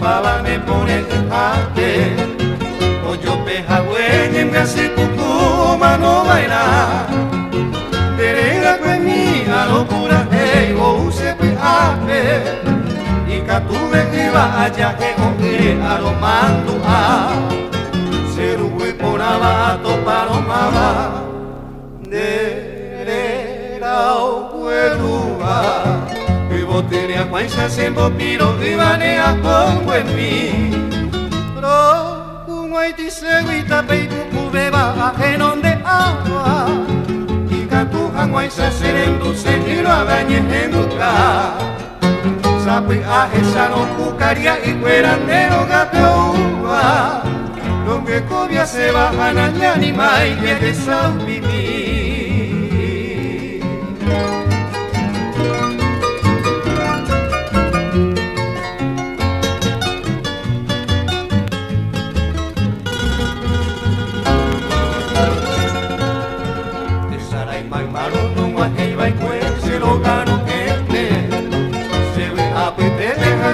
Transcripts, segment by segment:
Pala me pone ate Oyo peja güey me hace cucú mano baila Derega con mi a locura hey o use peate Y catuve iba allá que coge a lo mando a Seruwe ponaba a topar o mama Derega o cueruba Boteria cuanza sembo piro vivane a pongo en mí Pro un haiti seguita peitu cubeba ajeno de agua Y catuja cuanza serendo se lo agañe en otra Sape a esa no cucaria y cuerandero gapeoa Lo que cobia se bajan a ñanima y que de Sao Pipí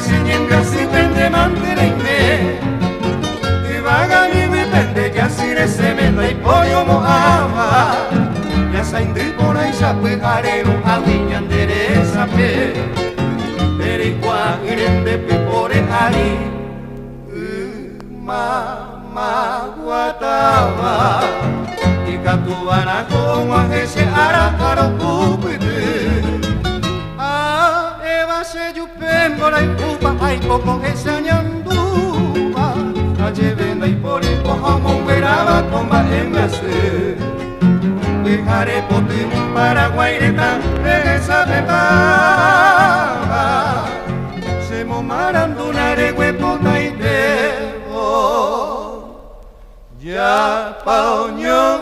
Siempre así pende mantenerme Y vaga mi depende que así de sementa y pollo mojaba Ya sa indri por ahí sa pejarero a viña endereza pe Pero igual grande pe por el ari Mama guataba Y catubana como a ese aracaro cupite Se yupembola y pupa ay poco esa ñanduba A llevenda y por el cojamo veraba comba en la sed Dejaré por ti un paraguayreta esa bebaba Se momarando una aregüepota y debo Ya pa' oñón